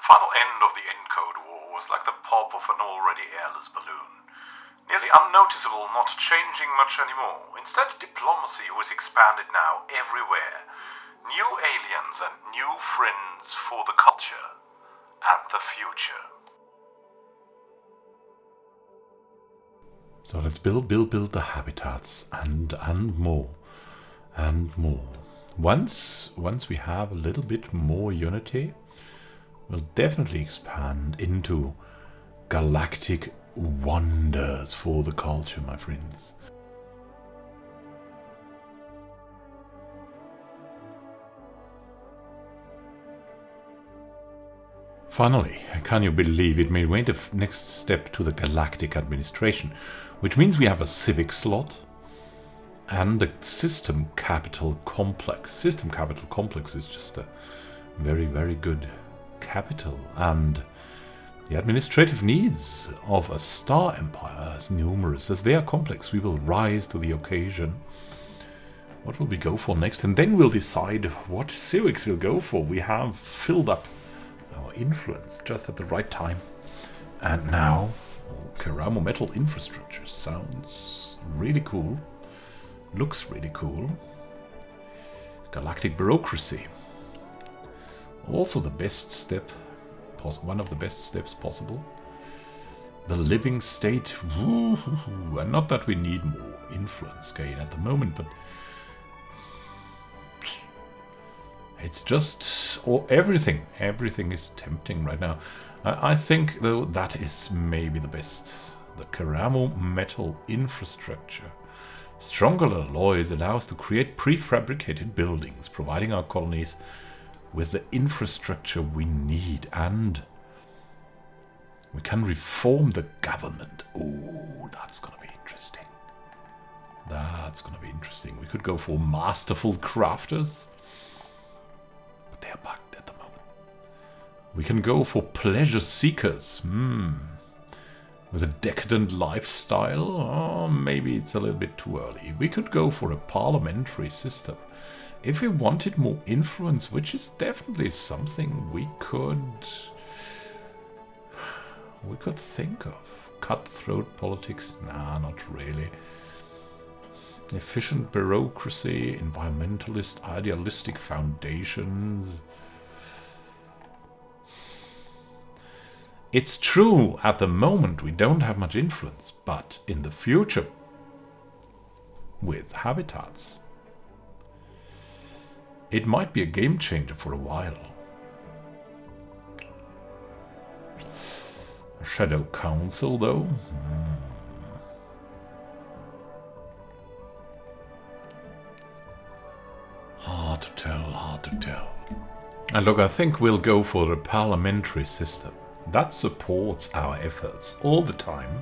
final end of the Encode War was like the pop of an already airless balloon. Nearly unnoticeable, not changing much anymore. Instead, diplomacy was expanded now everywhere. New aliens and new friends for the culture and the future. So let's build the habitats and more and more. Once we have a little bit more unity, we'll definitely expand into galactic wonders for the culture, my friends. Finally, can you believe it, made the next step to the Galactic Administration, which means we have a civic slot and a system capital complex. System capital complex is just a very, very good capital, and the administrative needs of a star empire, as numerous as they are complex, we will rise to the occasion. What will we go for next? And then we'll decide what civics we'll go for. We have filled up our influence just at the right time. And now, Keramo metal infrastructure sounds really cool. Looks really cool. Galactic bureaucracy. Also the best step, one of the best steps possible. The living state. And not that we need more influence gain at the moment, but it's just everything. Everything is tempting right now. I think, though, that is maybe the best. The Keramo metal infrastructure. Stronger alloys allow us to create prefabricated buildings, providing our colonies with the infrastructure we need, and we can reform the government. Oh, that's gonna be interesting. That's gonna be interesting. We could go for masterful crafters, but they are bugged at the moment. We can go for pleasure seekers. With a decadent lifestyle, or maybe it's a little bit too early. We could go for a parliamentary system. If we wanted more influence, which is definitely something we could think of. Cutthroat politics? Nah, not really. Efficient bureaucracy, environmentalist, idealistic foundations. It's true, at the moment we don't have much influence, but in the future, with habitats, it might be a game changer for a while. A shadow council, though? Hard to tell, hard to tell. And look, I think we'll go for a parliamentary system. That supports our efforts all the time.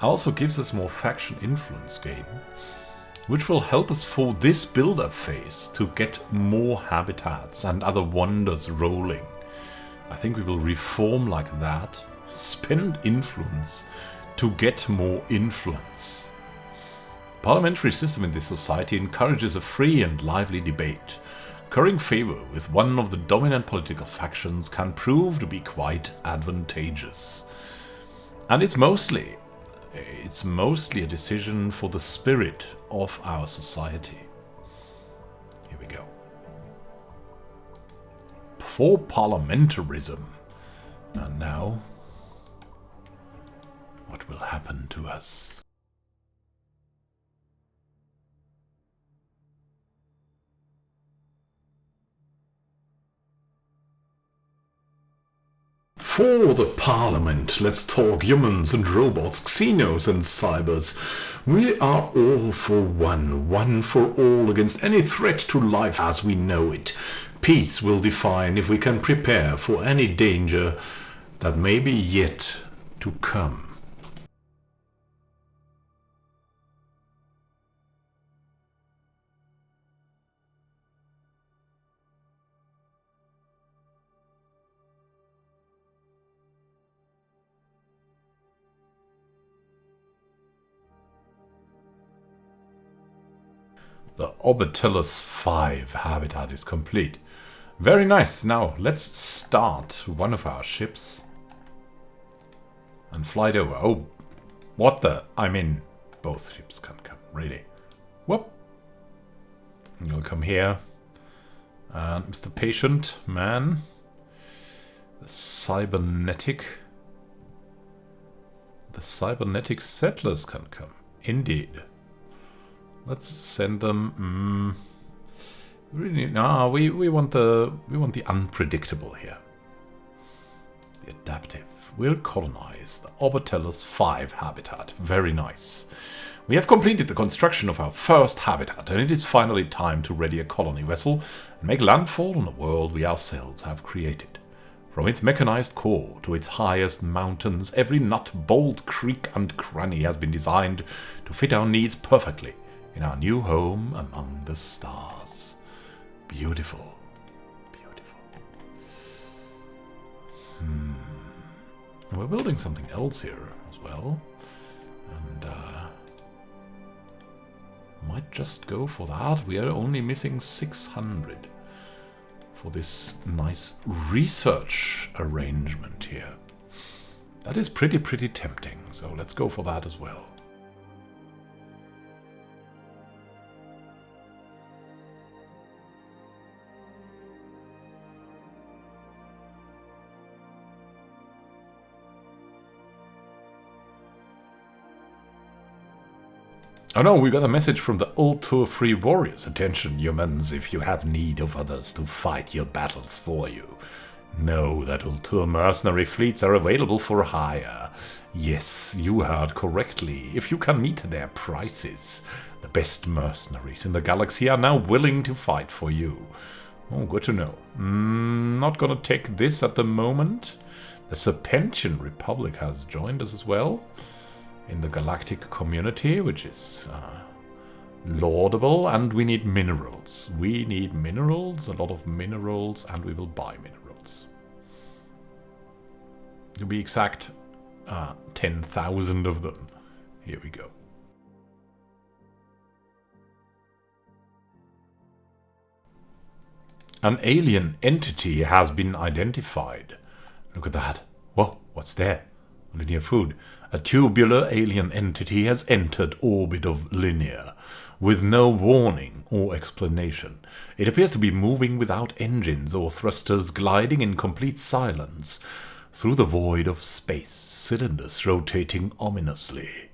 Also gives us more faction influence gain, which will help us for this build-up phase to get more habitats and other wonders rolling. I think we will reform like that, spend influence to get more influence. The parliamentary system in this society encourages a free and lively debate. Currying favor with one of the dominant political factions can prove to be quite advantageous. And it's mostly a decision for the spirit of our society. Here we go. For parliamentarism. And now, what will happen to us? For the Parliament, let's talk humans and robots, xenos and cybers. We are all for one for all against any threat to life as we know it. Peace will define if we can prepare for any danger that may be yet to come. The Orbitalis 5 habitat is complete. Very nice. Now, let's start one of our ships and fly it over. Oh, what the? I mean, both ships can come, really. Whoop. You'll come here. And Mr. Patient Man. The cybernetic settlers can come. Indeed. Let's send them. Really, no, we want the unpredictable here. The adaptive will colonize the Orbitellus 5 habitat. Very nice. We have completed the construction of our first habitat, and it is finally time to ready a colony vessel and make landfall on a world we ourselves have created. From its mechanized core to its highest mountains, every nut, bolt, creek, and cranny has been designed to fit our needs perfectly in our new home among the stars. Beautiful. Beautiful. We're building something else here as well. And might just go for that. We are only missing 600 for this nice research arrangement here. That is pretty tempting. So let's go for that as well. Oh no, we got a message from the Ultor Free Warriors. Attention, humans, if you have need of others to fight your battles for you, know that Ultor mercenary fleets are available for hire. Yes, you heard correctly. If you can meet their prices, the best mercenaries in the galaxy are now willing to fight for you. Oh, good to know. Not gonna take this at the moment. The Serpentian Republic has joined us as well in the galactic community, which is laudable, and we need minerals. We need minerals, a lot of minerals, and we will buy minerals. To be exact, 10,000 of them. Here we go. An alien entity has been identified. Look at that. Whoa, what's there? Linear food. A tubular alien entity has entered orbit of Linear, with no warning or explanation. It appears to be moving without engines or thrusters, gliding in complete silence through the void of space, cylinders rotating ominously.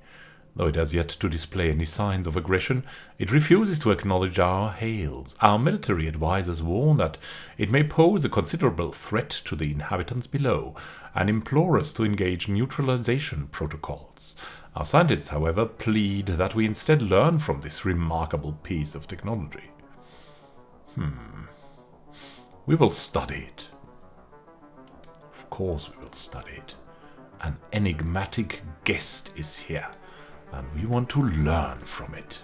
Though it has yet to display any signs of aggression, it refuses to acknowledge our hails. Our military advisors warn that it may pose a considerable threat to the inhabitants below, and implore us to engage neutralization protocols. Our scientists, however, plead that we instead learn from this remarkable piece of technology. We will study it. Of course we will study it. An enigmatic guest is here, and we want to learn from it.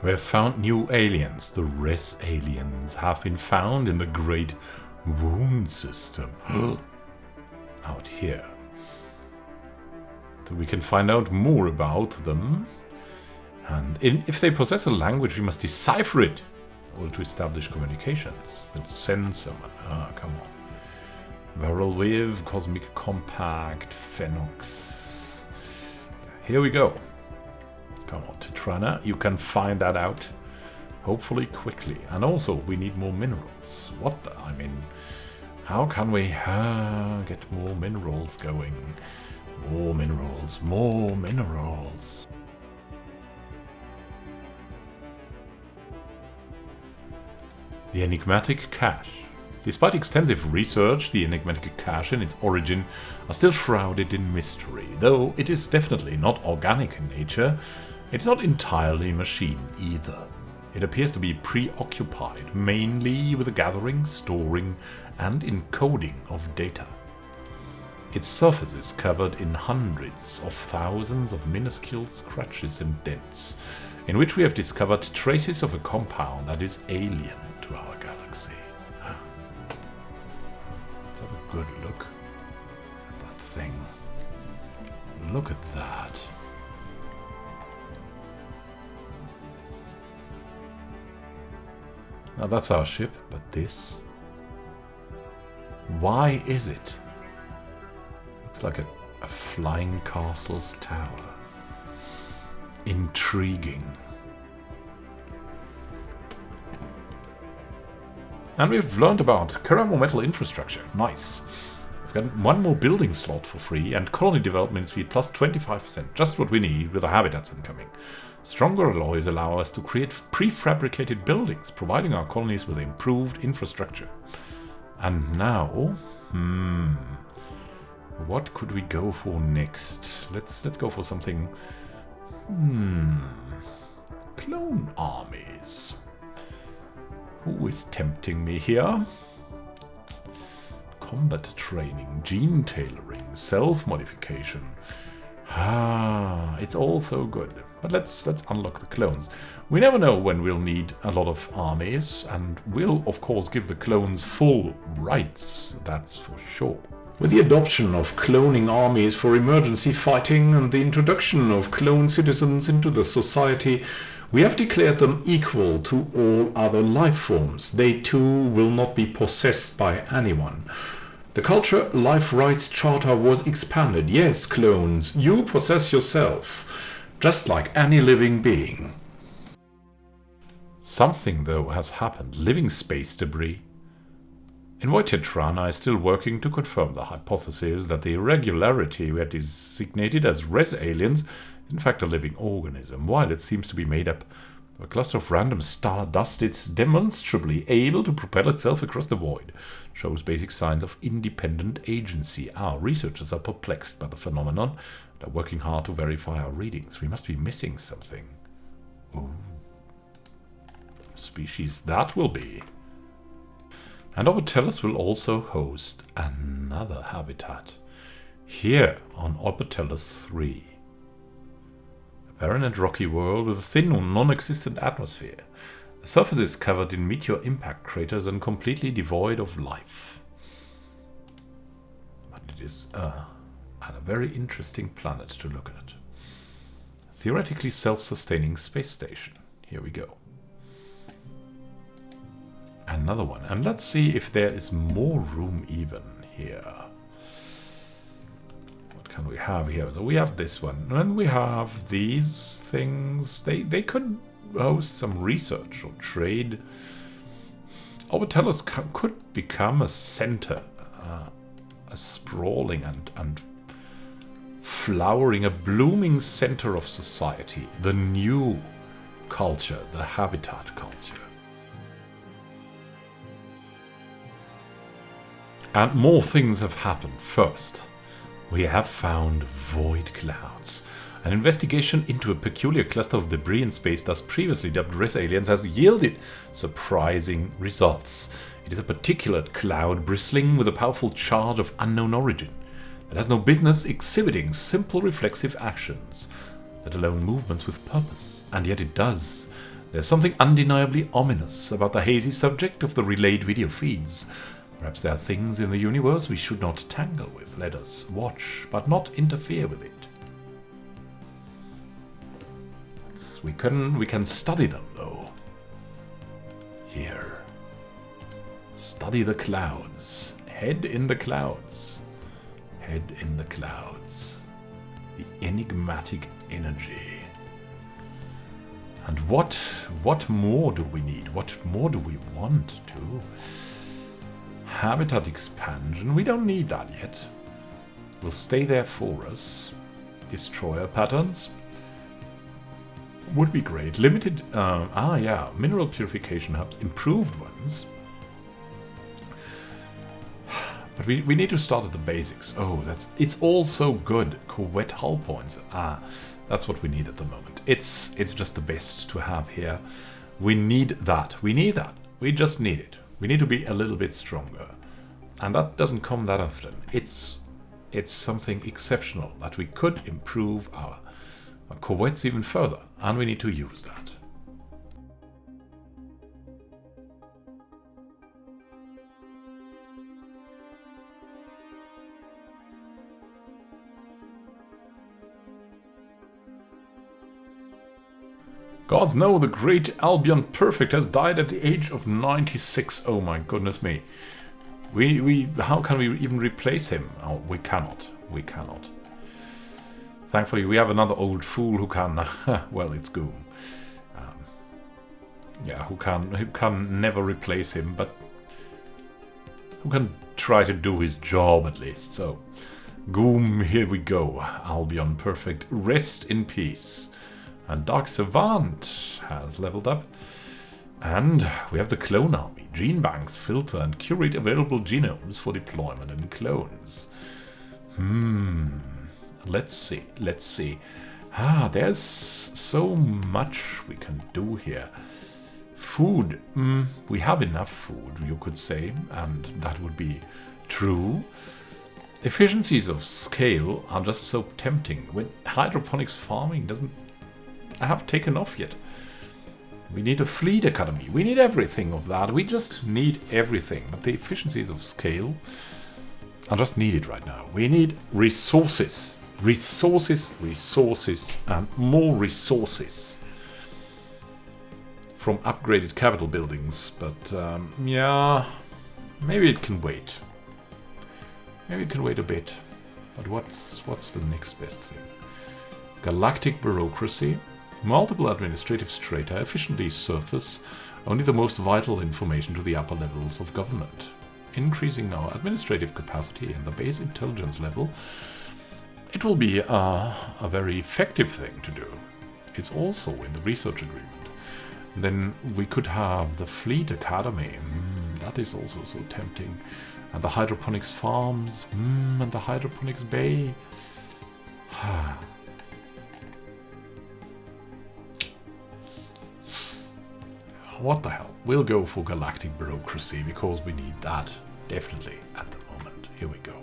We have found new aliens. The res aliens have been found in the Great Wound System. Out here. So we can find out more about them. And if they possess a language, we must decipher it in order to establish communications. We'll send someone. Come on. Viral Wave, Cosmic Compact, Phenox. Here we go. Come on, Titrana, you can find that out, hopefully quickly. And also, we need more minerals. What the? I mean, how can we get more minerals going? More minerals, more minerals. The enigmatic cache. Despite extensive research, the enigmatic cache and its origin are still shrouded in mystery. Though it is definitely not organic in nature, it's not entirely machine either. It appears to be preoccupied mainly with the gathering, storing, and encoding of data. its surface is covered in hundreds of thousands of minuscule scratches and dents, in which we have discovered traces of a compound that is alien to our galaxy. Let's have a good look at that thing. Look at that. Now that's our ship, but this? Why is it? Looks like a flying castle's tower. Intriguing. And we've learned about Karamo metal infrastructure. Nice. We've got one more building slot for free and colony development speed plus 25%. Just what we need with the habitats incoming. Stronger alloys allow us to create prefabricated buildings, providing our colonies with improved infrastructure. And now, what could we go for next? Let's go for something. Clone armies. Who is tempting me here? Combat training, gene tailoring, self-modification. It's all so good. But let's unlock the clones. We never know when we'll need a lot of armies, and we'll of course give the clones full rights, that's for sure. With the adoption of cloning armies for emergency fighting and the introduction of clone citizens into the society, we have declared them equal to all other life forms. They too will not be possessed by anyone. The Culture Life Rights Charter was expanded. Yes, clones, you possess yourself, just like any living being. Something, though, has happened. Living space debris. In Voyager, I is still working to confirm the hypothesis that the irregularity we had designated as res aliens is in fact a living organism. While it seems to be made up of a cluster of random stardust, it's demonstrably able to propel itself across the void. Shows basic signs of independent agency. Our researchers are perplexed by the phenomenon and are working hard to verify our readings. We must be missing something. Ooh. Species that will be. And Orbitellus will also host another habitat. Here on Orbitellus 3. A barren and rocky world with a thin or non-existent atmosphere. The surface is covered in meteor impact craters and completely devoid of life. But it is a very interesting planet to look at. Theoretically self-sustaining space station. Here we go. Another one. And let's see if there is more room even here. What can we have here? So we have this one. And then we have these things. They could host some research or trade. Orbitellus could become a center. A sprawling and flowering, a blooming center of society. The new culture. The habitat culture. And more things have happened. First, we have found void clouds. An investigation into a peculiar cluster of debris in space, thus previously dubbed res aliens, has yielded surprising results. It is a particulate cloud bristling with a powerful charge of unknown origin that has no business exhibiting simple reflexive actions, let alone movements with purpose. And yet it does. There's something undeniably ominous about the hazy subject of the relayed video feeds. Perhaps there are things in the universe we should not tangle with. Let us watch, but not interfere with it. We can study them, though. Here. Study the clouds. Head in the clouds. Head in the clouds. The enigmatic energy. And what more do we need? What more do we want to? Habitat expansion, we don't need that yet. Will stay there for us. Destroyer patterns would be great. Limited, mineral purification hubs, improved ones. But we need to start at the basics. Oh, it's all so good. Corvette hull points. That's what we need at the moment. It's just the best to have here. We need that. We need that. We just need it. We need to be a little bit stronger. And that doesn't come that often. It's it's something exceptional that we could improve our corvettes even further, and we need to use that. Gods know the great Albion Perfect has died at the age of 96. Oh my goodness me. How can we even replace him? Oh, we cannot. We cannot. Thankfully, we have another old fool who can... well, it's Goom. Yeah, who can never replace him, but who can try to do his job at least. So, Goom, here we go. Albion Perfect, rest in peace. And Dark Savant has leveled up. And we have the Clone Army. Gene banks filter and curate available genomes for deployment in clones. Let's see. Let's see. There's so much we can do here. Food. We have enough food, you could say. And that would be true. Efficiencies of scale are just so tempting. When hydroponics farming doesn't have taken off yet. We need a fleet academy. We need everything of that. We just need everything. But the efficiencies of scale are just needed right now. We need resources. Resources, resources, and more resources. From upgraded capital buildings. But, yeah, maybe it can wait. Maybe it can wait a bit. But what's the next best thing? Galactic bureaucracy. Multiple administrative strata efficiently surface only the most vital information to the upper levels of government. Increasing our administrative capacity and the base intelligence level, it will be a very effective thing to do. It's also in the research agreement. Then we could have the Fleet Academy. That is also so tempting. And the hydroponics farms. And the hydroponics bay. What the hell? We'll go for galactic bureaucracy because we need that definitely at the moment. Here we go.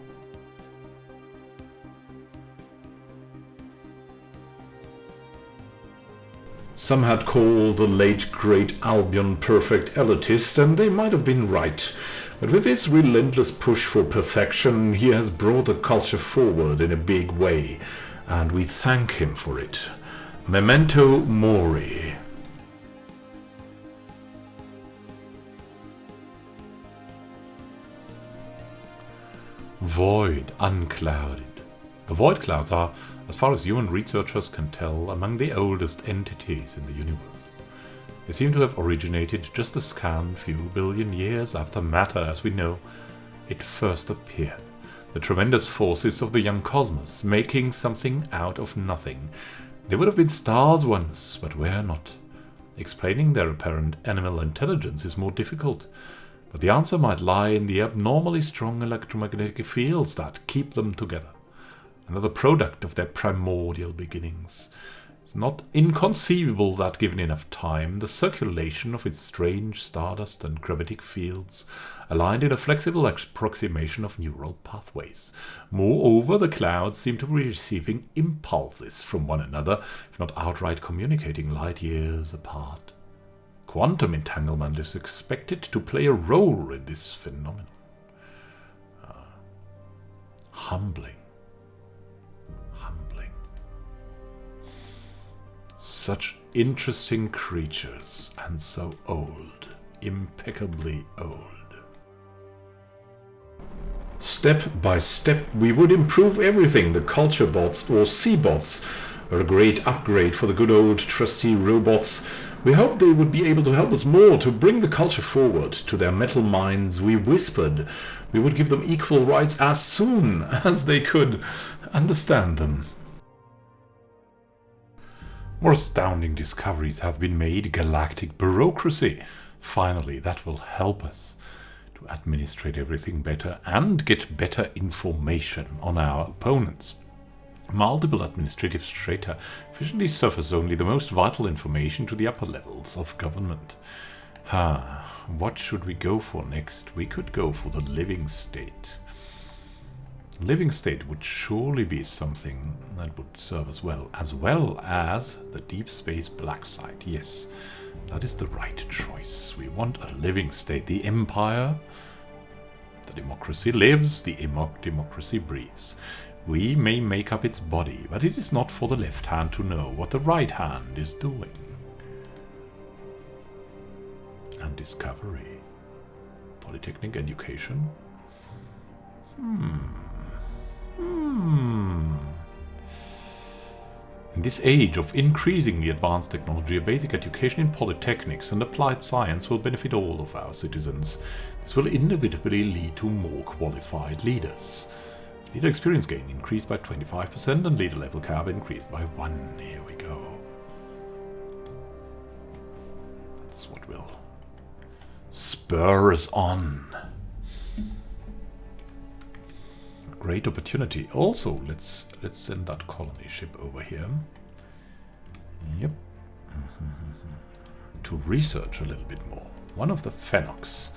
Some had called the late great Albion Perfect elitist, and they might have been right. But with this relentless push for perfection, he has brought the culture forward in a big way, and we thank him for it. Memento Mori. Void unclouded. The void clouds are, as far as human researchers can tell, among the oldest entities in the universe. They seem to have originated just a scant few billion years after matter as we know it first appeared. The tremendous forces of the young cosmos, making something out of nothing. They would have been stars once, but were not. Explaining their apparent animal intelligence is more difficult. But the answer might lie in the abnormally strong electromagnetic fields that keep them together. Another product of their primordial beginnings. It's not inconceivable that, given enough time, the circulation of its strange stardust and gravitic fields aligned in a flexible approximation of neural pathways. Moreover, the clouds seem to be receiving impulses from one another, if not outright communicating light years apart. Quantum entanglement is expected to play a role in this phenomenon. Humbling. Humbling. Such interesting creatures, and so old. Impeccably old. Step by step, we would improve everything. The culture bots, or C-bots, are a great upgrade for the good old trusty robots. We hoped they would be able to help us more to bring the culture forward. To their metal minds we whispered we would give them equal rights as soon as they could understand them. More astounding discoveries have been made. Galactic bureaucracy. Finally, that will help us to administrate everything better and get better information on our opponents. Multiple administrative strata efficiently surface only the most vital information to the upper levels of government. What should we go for next? We could go for the living state. Living state would surely be something that would serve as well as the deep space black site. Yes, that is the right choice. We want a living state. The empire, the democracy lives, the democracy breathes. We may make up its body, but it is not for the left hand to know what the right hand is doing. And discovery. Polytechnic education. In this age of increasingly advanced technology, a basic education in polytechnics and applied science will benefit all of our citizens. This will inevitably lead to more qualified leaders. Leader experience gain increased by 25% and leader level cap increased by 1. Here we go. That's what will spur us on. Great opportunity. Also, let's send that colony ship over here. Yep. To research a little bit more. One of the Phenox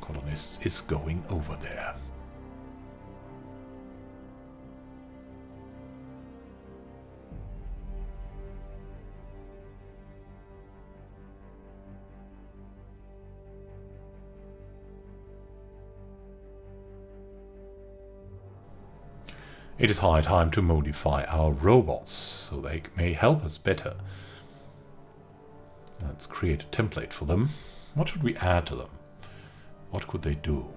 colonists is going over there. It is high time to modify our robots, so they may help us better. Let's create a template for them. What should we add to them? What could they do?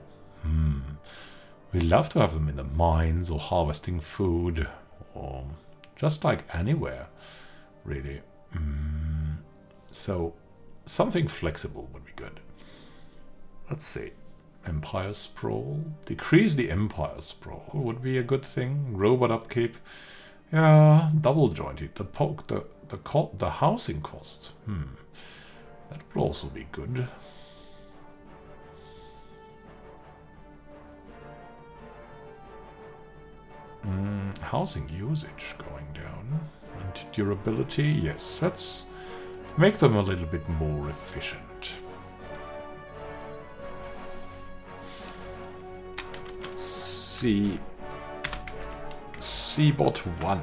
We'd love to have them in the mines, or harvesting food, or just like anywhere, really. So, something flexible would be good. Let's see. Empire sprawl. Decrease the empire sprawl would be a good thing. Robot upkeep. Yeah, double jointed. The housing cost. That would also be good. Housing usage going down. And durability. Yes, let's make them a little bit more efficient. Seabot 1.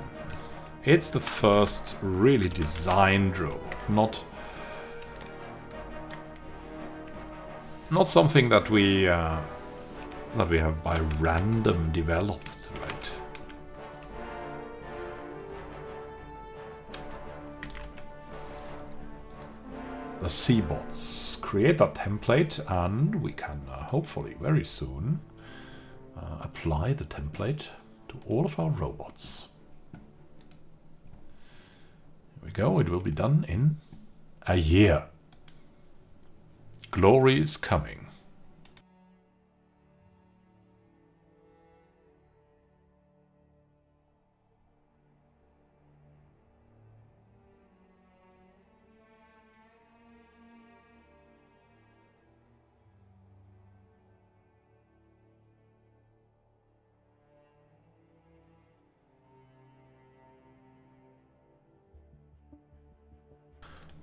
It's the first really designed robot, not something that we have by random developed, right? The Seabots. Create that template, and we can hopefully very soon apply the template to all of our robots. Here we go. It will be done in a year. Glory is coming.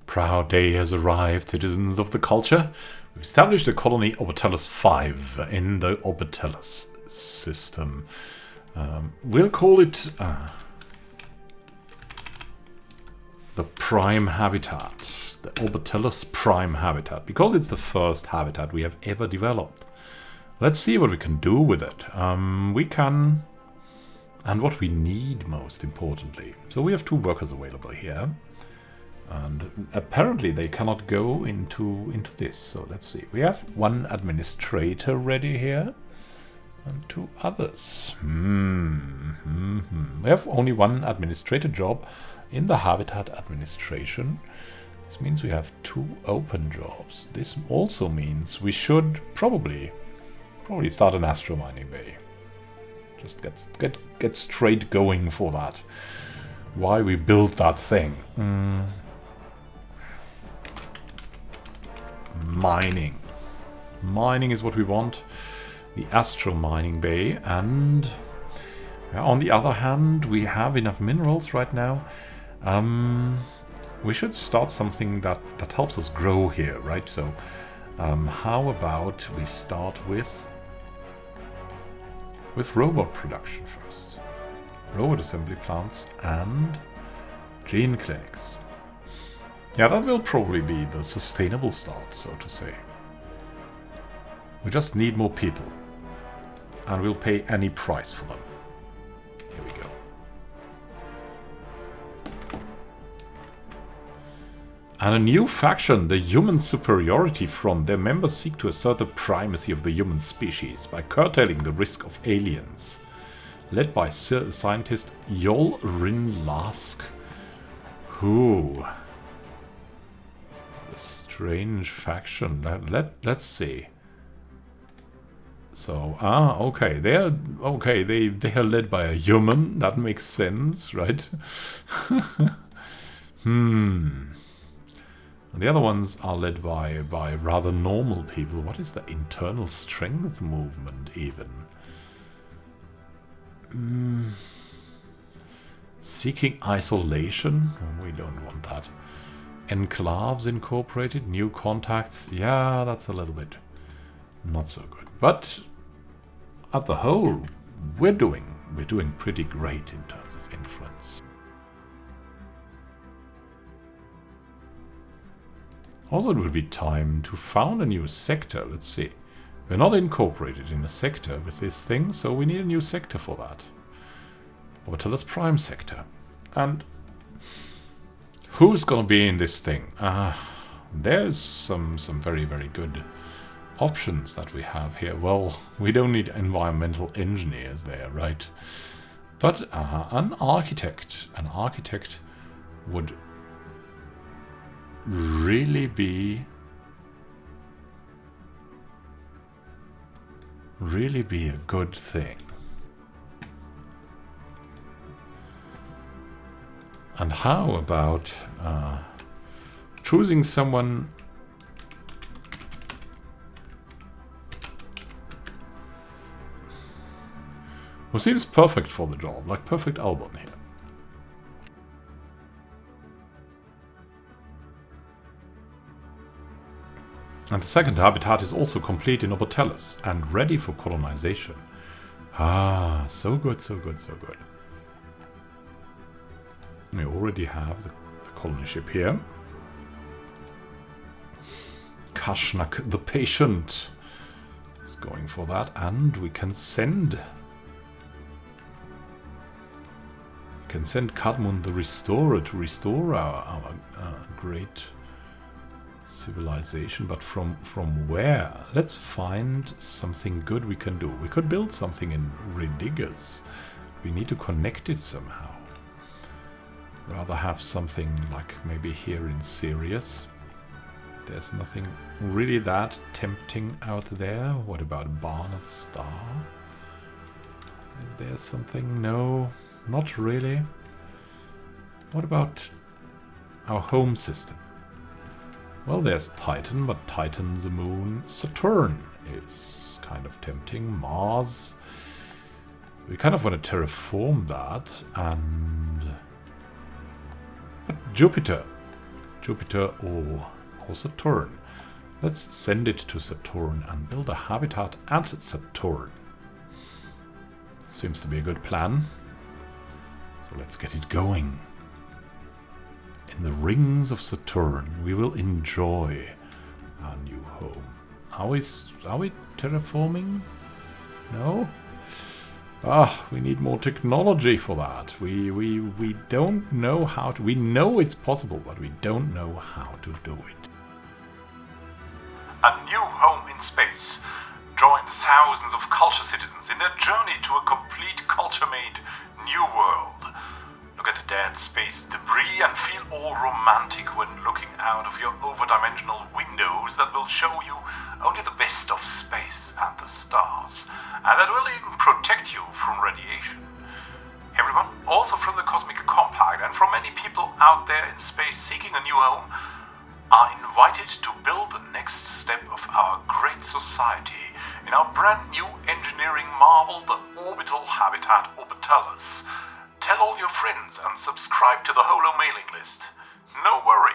Proud day has arrived, citizens of the culture. We've established a colony Orbitellus 5 in the Orbitellus system. We'll call it the Prime Habitat. The Orbitellus Prime Habitat. Because it's the first habitat we have ever developed. Let's see what we can do with it. We can... And what we need, most importantly. So we have 2 workers available here. And apparently they cannot go into this. So let's see. We have 1 administrator ready here. And 2 others. We have only 1 administrator job in the Habitat Administration. This means we have 2 open jobs. This also means we should probably start an astromining bay. Just get straight going for that. Why we built that thing. Mining. Mining is what we want. The astro mining bay. And on the other hand, we have enough minerals right now. We should start something that helps us grow here, right? So how about we start with with robot production first. Robot assembly plants and gene clinics. Yeah, that will probably be the sustainable start, so to say. We just need more people. And we'll pay any price for them. Here we go. And a new faction, the Human Superiority Front. Their members seek to assert the primacy of the human species by curtailing the risk of aliens. Led by scientist Yol Rin Lask. Who? A strange faction. Let's see. So, okay. They are led by a human. That makes sense, right? And the other ones are led by rather normal people. What is the internal strength movement, even? Seeking isolation? We don't want that. Enclaves Incorporated, new contacts. Yeah, that's a little bit not so good. But at the whole, we're doing pretty great in terms of influence. Also, it would be time to found a new sector. Let's see. We're not incorporated in a sector with this thing, so we need a new sector for that. Orbitalis Prime sector. And who's gonna be in this thing? There's some very, very good options that we have here. Well, we don't need environmental engineers there, right? But an architect would really be a good thing. And how about choosing someone who seems perfect for the job, like perfect Albon here. And the second habitat is also complete in Orbitalis and ready for colonization. So good, so good, so good. We already have the colony ship here. Kashnak the Patient is going for that, and we can send Kadmund the Restorer to restore our great civilization, but from where? Let's find something good we can do. We could build something in Redigas. We need to connect it somehow. Rather have something like maybe here in Sirius. There's nothing really that tempting out there. What about Barnard Star? Is there something? No, not really. What about our home system? Well, there's Titan, but Titan's a moon. Saturn is kind of tempting. Mars. We kind of want to terraform that. And but Jupiter or Saturn. Let's send it to Saturn and build a habitat at Saturn. Seems to be a good plan. So let's get it going. In the rings of Saturn, we will enjoy our new home. Are we terraforming? No? We need more technology for that. We don't know how to. We know it's possible, but we don't know how to do it. A new home in space. Join thousands of culture citizens in their journey to a complete culture-made new world. Look at the dead space debris and feel all romantic when looking out of your overdimensional windows that will show you only the best of space and the stars, and that will even protect you from radiation. Everyone, also from the Cosmic Compact and from many people out there in space seeking a new home, are invited to build the next step of our great society in our brand new engineering marvel, the orbital habitat Orbitalis. Tell all your friends and subscribe to the Holo mailing list. No worries.